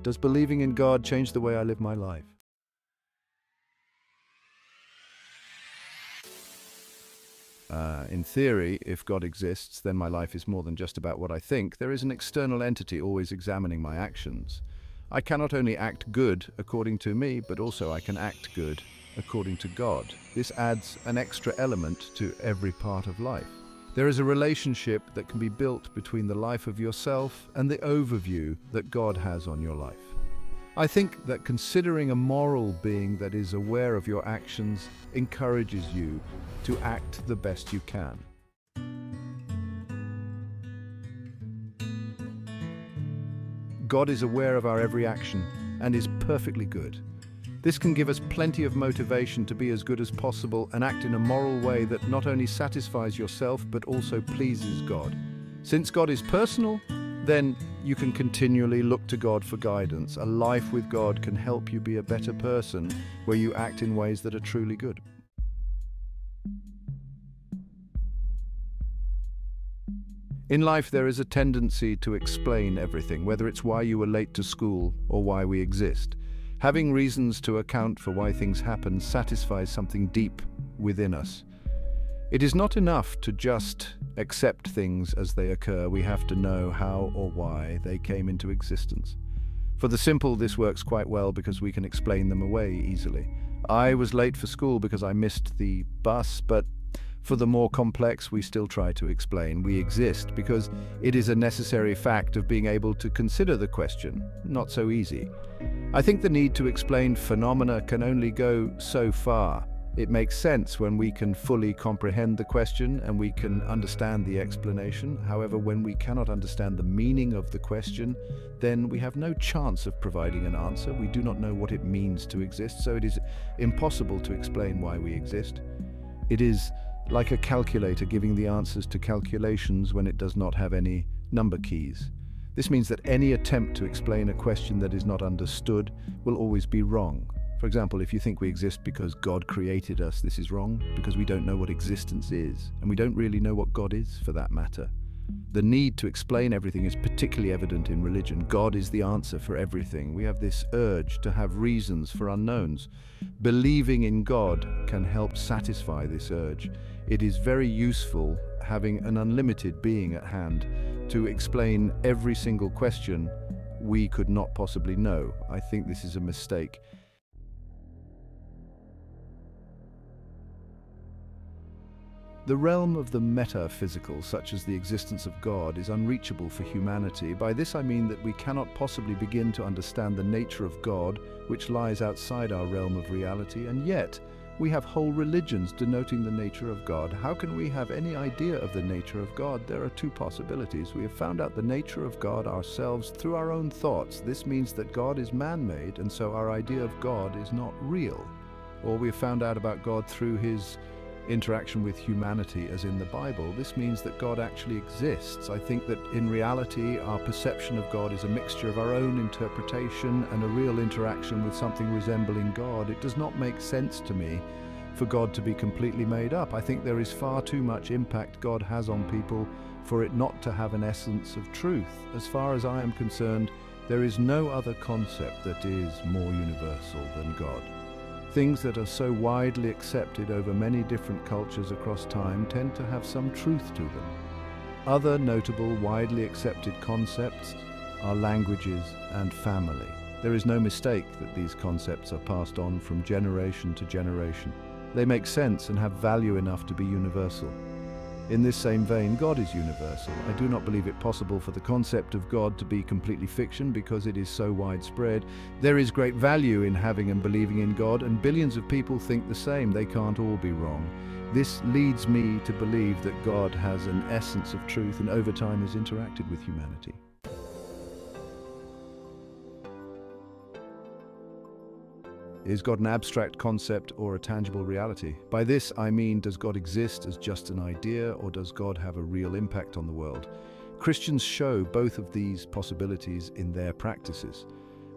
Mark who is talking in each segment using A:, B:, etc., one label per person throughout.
A: Does believing in God change the way I live my life? In theory, if God exists, then my life is more than just about what I think. There is an external entity always examining my actions. I cannot only act good according to me, but also I can act good according to God. This adds an extra element to every part of life. There is a relationship that can be built between the life of yourself and the overview that God has on your life. I think that considering a moral being that is aware of your actions encourages you to act the best you can. God is aware of our every action and is perfectly good. This can give us plenty of motivation to be as good as possible and act in a moral way that not only satisfies yourself but also pleases God. Since God is personal, then you can continually look to God for guidance. A life with God can help you be a better person where you act in ways that are truly good. In life, there is a tendency to explain everything, whether it's why you were late to school or why we exist. Having reasons to account for why things happen satisfies something deep within us. It is not enough to just accept things as they occur. We have to know how or why they came into existence. For the simple, this works quite well because we can explain them away easily. I was late for school because I missed the bus, but for the more complex, we still try to explain. We exist because it is a necessary fact of being able to consider the question. Not so easy. I think the need to explain phenomena can only go so far. It makes sense when we can fully comprehend the question and we can understand the explanation. However, when we cannot understand the meaning of the question, then we have no chance of providing an answer. We do not know what it means to exist, so it is impossible to explain why we exist. It is like a calculator giving the answers to calculations when it does not have any number keys. This means that any attempt to explain a question that is not understood will always be wrong. For example, if you think we exist because God created us, this is wrong, because we don't know what existence is, and we don't really know what God is, for that matter. The need to explain everything is particularly evident in religion. God is the answer for everything. We have this urge to have reasons for unknowns. Believing in God can help satisfy this urge. It is very useful having an unlimited being at hand to explain every single question we could not possibly know. I think this is a mistake. The realm of the metaphysical, such as the existence of God, is unreachable for humanity. By this I mean that we cannot possibly begin to understand the nature of God, which lies outside our realm of reality, and yet we have whole religions denoting the nature of God. How can we have any idea of the nature of God? There are two possibilities. We have found out the nature of God ourselves through our own thoughts. This means that God is man-made, and so our idea of God is not real. Or we have found out about God through his interaction with humanity, as in the Bible. This means that God actually exists. I think that in reality our perception of God is a mixture of our own interpretation and a real interaction with something resembling God. It does not make sense to me for God to be completely made up. I think there is far too much impact God has on people for it not to have an essence of truth. As far as I am concerned, there is no other concept that is more universal than God. Things that are so widely accepted over many different cultures across time tend to have some truth to them. Other notable, widely accepted concepts are languages and family. There is no mistake that these concepts are passed on from generation to generation. They make sense and have value enough to be universal. In this same vein, God is universal. I do not believe it possible for the concept of God to be completely fiction because it is so widespread. There is great value in having and believing in God, and billions of people think the same. They can't all be wrong. This leads me to believe that God has an essence of truth and over time has interacted with humanity. Is God an abstract concept or a tangible reality? By this I mean, does God exist as just an idea, or does God have a real impact on the world? Christians show both of these possibilities in their practices.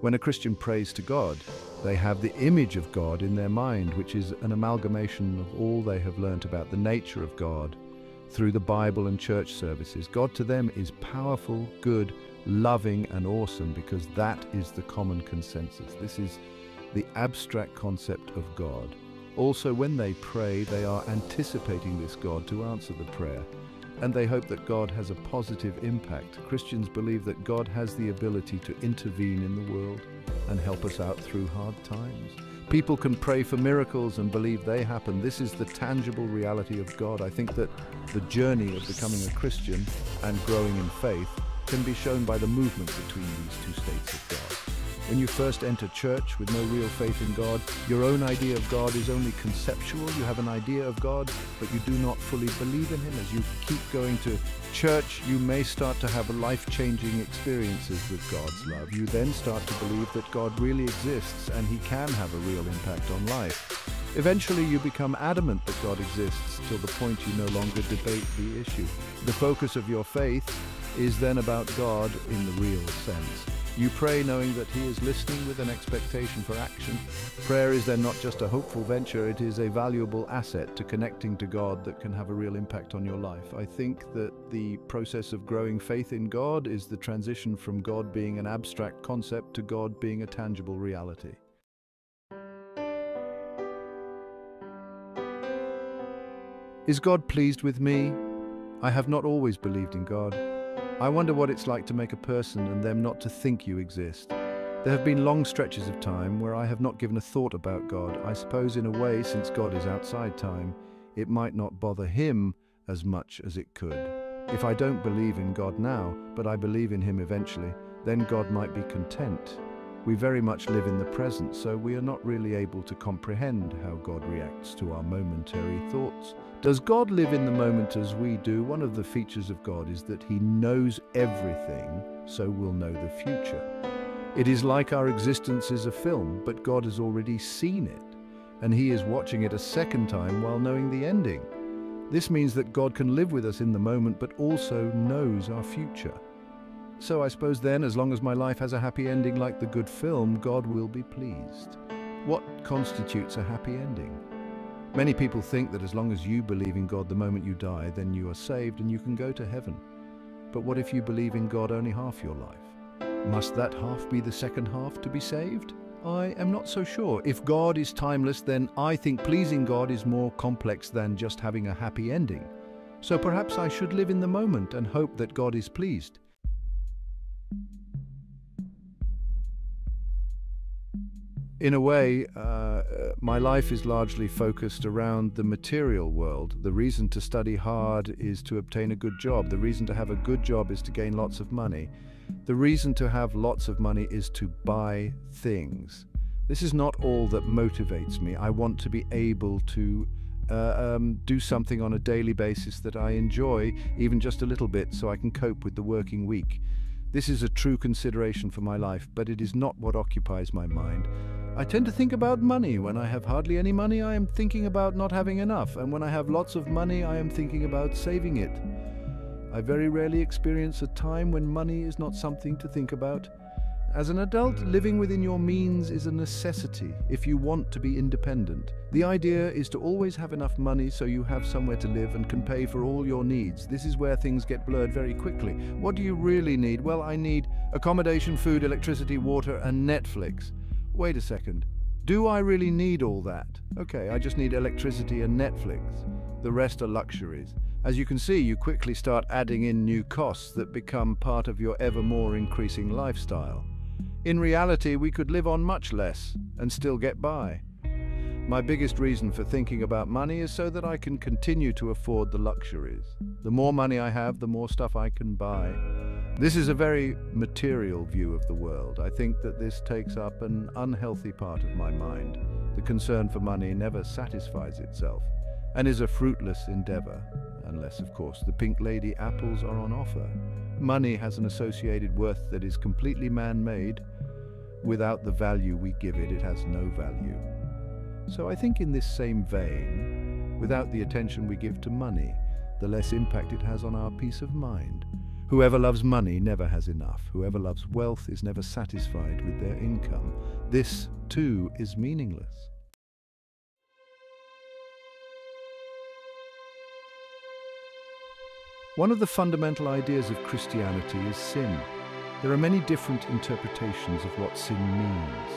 A: When a Christian prays to God, they have the image of God in their mind, which is an amalgamation of all they have learnt about the nature of God through the Bible and church services. God to them is powerful, good, loving and awesome, because that is the common consensus. This is the abstract concept of God. Also, when they pray, they are anticipating this God to answer the prayer, and they hope that God has a positive impact. Christians believe that God has the ability to intervene in the world and help us out through hard times. People can pray for miracles and believe they happen. This is the tangible reality of God. I think that the journey of becoming a Christian and growing in faith can be shown by the movement between these two states of God. When you first enter church with no real faith in God, your own idea of God is only conceptual. You have an idea of God, but you do not fully believe in Him. As you keep going to church, you may start to have life-changing experiences with God's love. You then start to believe that God really exists and He can have a real impact on life. Eventually, you become adamant that God exists till the point you no longer debate the issue. The focus of your faith is then about God in the real sense. You pray knowing that He is listening with an expectation for action. Prayer is then not just a hopeful venture, it is a valuable asset to connecting to God that can have a real impact on your life. I think that the process of growing faith in God is the transition from God being an abstract concept to God being a tangible reality. Is God pleased with me? I have not always believed in God. I wonder what it's like to make a person and them not to think you exist. There have been long stretches of time where I have not given a thought about God. I suppose in a way, since God is outside time, it might not bother Him as much as it could. If I don't believe in God now, but I believe in Him eventually, then God might be content. We very much live in the present, so we are not really able to comprehend how God reacts to our momentary thoughts. Does God live in the moment as we do? One of the features of God is that He knows everything, so we'll know the future. It is like our existence is a film, but God has already seen it, and He is watching it a second time while knowing the ending. This means that God can live with us in the moment, but also knows our future. So I suppose then, as long as my life has a happy ending like the good film, God will be pleased. What constitutes a happy ending? Many people think that as long as you believe in God the moment you die, then you are saved and you can go to heaven. But what if you believe in God only half your life? Must that half be the second half to be saved? I am not so sure. If God is timeless, then I think pleasing God is more complex than just having a happy ending. So perhaps I should live in the moment and hope that God is pleased. In a way, my life is largely focused around the material world. The reason to study hard is to obtain a good job. The reason to have a good job is to gain lots of money. The reason to have lots of money is to buy things. This is not all that motivates me. I want to be able to do something on a daily basis that I enjoy, even just a little bit, so I can cope with the working week. This is a true consideration for my life, but it is not what occupies my mind. I tend to think about money. When I have hardly any money, I am thinking about not having enough, and when I have lots of money, I am thinking about saving it. I very rarely experience a time when money is not something to think about. As an adult, living within your means is a necessity if you want to be independent. The idea is to always have enough money so you have somewhere to live and can pay for all your needs. This is where things get blurred very quickly. What do you really need? Well, I need accommodation, food, electricity, water, and Netflix. Wait a second. Do I really need all that? Okay, I just need electricity and Netflix. The rest are luxuries. As you can see, you quickly start adding in new costs that become part of your ever more increasing lifestyle. In reality, we could live on much less and still get by. My biggest reason for thinking about money is so that I can continue to afford the luxuries. The more money I have, the more stuff I can buy. This is a very material view of the world. I think that this takes up an unhealthy part of my mind. The concern for money never satisfies itself and is a fruitless endeavor, unless, of course, the pink lady apples are on offer. Money has an associated worth that is completely man-made. Without the value we give it, it has no value. So I think in this same vein, without the attention we give to money, the less impact it has on our peace of mind. Whoever loves money never has enough. Whoever loves wealth is never satisfied with their income. This, too, is meaningless. One of the fundamental ideas of Christianity is sin. There are many different interpretations of what sin means.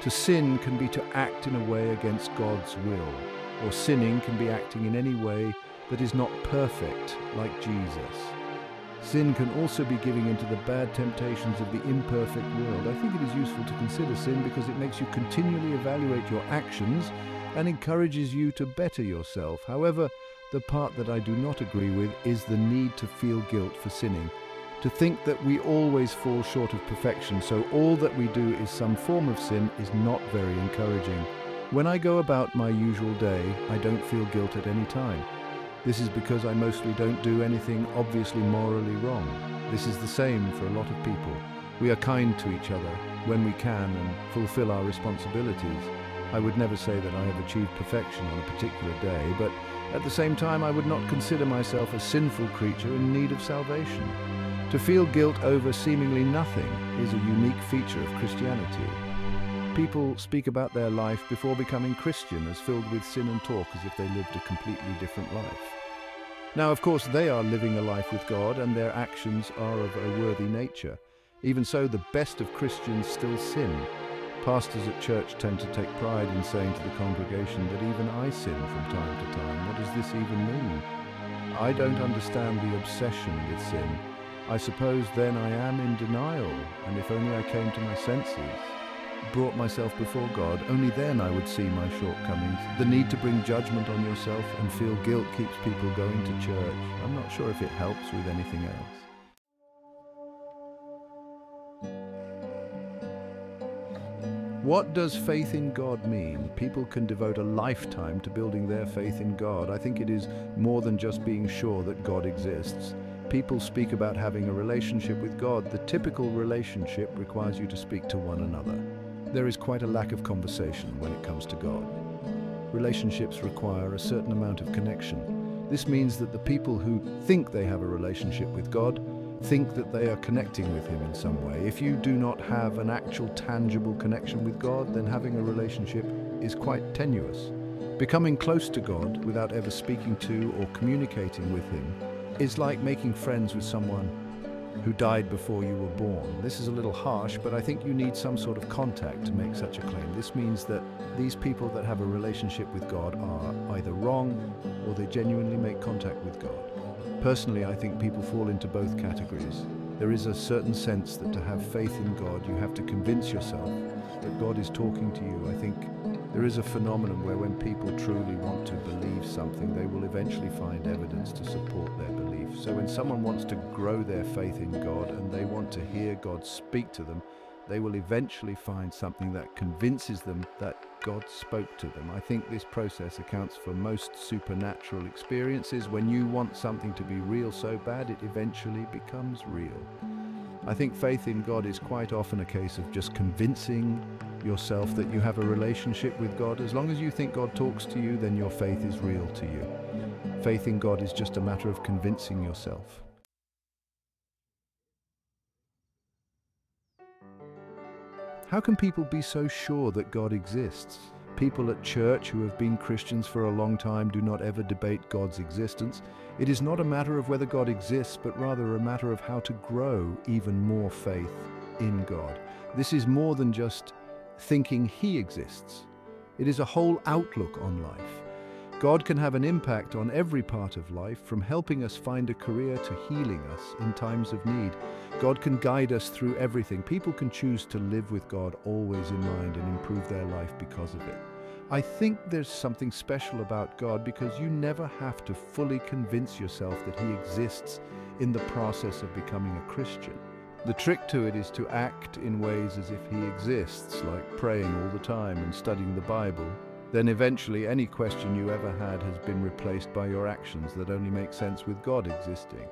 A: To sin can be to act in a way against God's will, or sinning can be acting in any way that is not perfect, like Jesus. Sin can also be giving into the bad temptations of the imperfect world. I think it is useful to consider sin because it makes you continually evaluate your actions and encourages you to better yourself. However, the part that I do not agree with is the need to feel guilt for sinning. To think that we always fall short of perfection, so all that we do is some form of sin, is not very encouraging. When I go about my usual day, I don't feel guilt at any time. This is because I mostly don't do anything obviously morally wrong. This is the same for a lot of people. We are kind to each other when we can and fulfill our responsibilities. I would never say that I have achieved perfection on a particular day, but at the same time I would not consider myself a sinful creature in need of salvation. To feel guilt over seemingly nothing is a unique feature of Christianity. People speak about their life before becoming Christian as filled with sin and talk as if they lived a completely different life. Now, of course, they are living a life with God and their actions are of a worthy nature. Even so, the best of Christians still sin. Pastors at church tend to take pride in saying to the congregation that even I sin from time to time. What does this even mean? I don't understand the obsession with sin. I suppose then I am in denial, and if only I came to my senses, brought myself before God, only then I would see my shortcomings. The need to bring judgment on yourself and feel guilt keeps people going to church. I'm not sure if it helps with anything else. What does faith in God mean? People can devote a lifetime to building their faith in God. I think it is more than just being sure that God exists. People speak about having a relationship with God. The typical relationship requires you to speak to one another. There is quite a lack of conversation when it comes to God. Relationships require a certain amount of connection. This means that the people who think they have a relationship with God think that they are connecting with Him in some way. If you do not have an actual tangible connection with God, then having a relationship is quite tenuous. Becoming close to God without ever speaking to or communicating with Him is like making friends with someone who died before you were born. This is a little harsh, but I think you need some sort of contact to make such a claim. This means that these people that have a relationship with God are either wrong or they genuinely make contact with God. Personally, I think people fall into both categories. There is a certain sense that to have faith in God, you have to convince yourself that God is talking to you. I think there is a phenomenon where when people truly want to believe something, they will eventually find evidence to support their belief. So when someone wants to grow their faith in God and they want to hear God speak to them, they will eventually find something that convinces them that God spoke to them. I think this process accounts for most supernatural experiences. When you want something to be real so bad, it eventually becomes real. I think faith in God is quite often a case of just convincing yourself that you have a relationship with God. As long as you think God talks to you, then your faith is real to you. Faith in God is just a matter of convincing yourself. How can people be so sure that God exists? People at church who have been Christians for a long time do not ever debate God's existence. It is not a matter of whether God exists, but rather a matter of how to grow even more faith in God. This is more than just thinking He exists. It is a whole outlook on life. God can have an impact on every part of life, from helping us find a career to healing us in times of need. God can guide us through everything. People can choose to live with God always in mind and improve their life because of it. I think there's something special about God because you never have to fully convince yourself that He exists in the process of becoming a Christian. The trick to it is to act in ways as if He exists, like praying all the time and studying the Bible. Then eventually any question you ever had has been replaced by your actions that only make sense with God existing.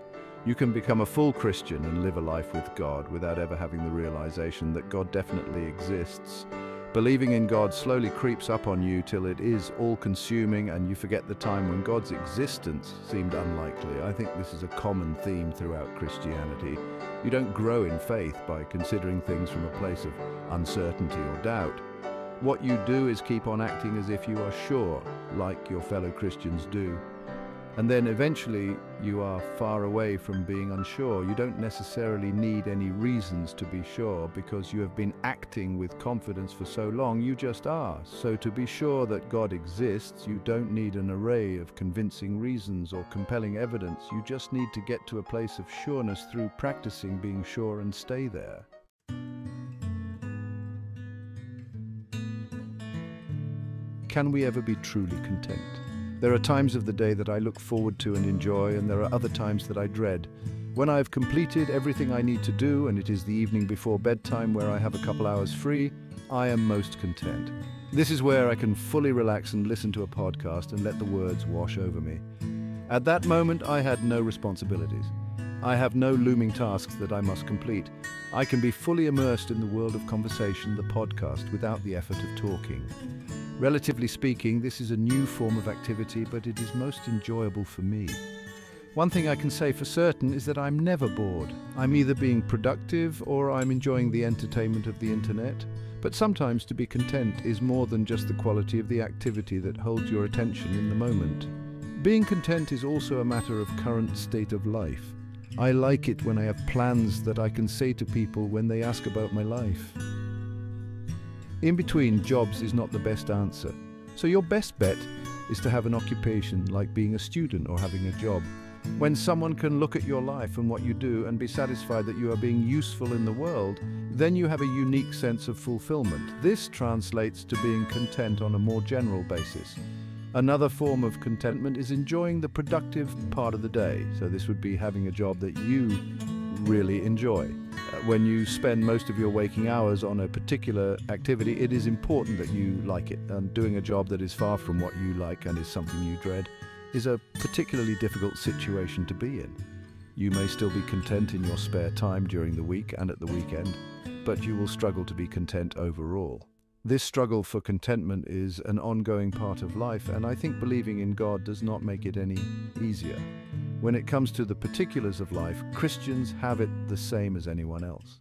A: You can become a full Christian and live a life with God without ever having the realization that God definitely exists. Believing in God slowly creeps up on you till it is all-consuming and you forget the time when God's existence seemed unlikely. I think this is a common theme throughout Christianity. You don't grow in faith by considering things from a place of uncertainty or doubt. What you do is keep on acting as if you are sure, like your fellow Christians do. And then eventually you are far away from being unsure. You don't necessarily need any reasons to be sure because you have been acting with confidence for so long, you just are. So to be sure that God exists, you don't need an array of convincing reasons or compelling evidence. You just need to get to a place of sureness through practicing being sure and stay there. Can we ever be truly content? There are times of the day that I look forward to and enjoy, and there are other times that I dread. When I have completed everything I need to do, and it is the evening before bedtime where I have a couple hours free, I am most content. This is where I can fully relax and listen to a podcast and let the words wash over me. At that moment, I had no responsibilities. I have no looming tasks that I must complete. I can be fully immersed in the world of conversation, the podcast, without the effort of talking. Relatively speaking, this is a new form of activity, but it is most enjoyable for me. One thing I can say for certain is that I'm never bored. I'm either being productive or I'm enjoying the entertainment of the internet. But sometimes to be content is more than just the quality of the activity that holds your attention in the moment. Being content is also a matter of current state of life. I like it when I have plans that I can say to people when they ask about my life. In between jobs is not the best answer. So your best bet is to have an occupation like being a student or having a job. When someone can look at your life and what you do and be satisfied that you are being useful in the world, then you have a unique sense of fulfillment. This translates to being content on a more general basis. Another form of contentment is enjoying the productive part of the day. So this would be having a job that you really enjoy. When you spend most of your waking hours on a particular activity, it is important that you like it. And doing a job that is far from what you like and is something you dread is a particularly difficult situation to be in. You may still be content in your spare time during the week and at the weekend, but you will struggle to be content overall. This struggle for contentment is an ongoing part of life, and I think believing in God does not make it any easier. When it comes to the particulars of life, Christians have it the same as anyone else.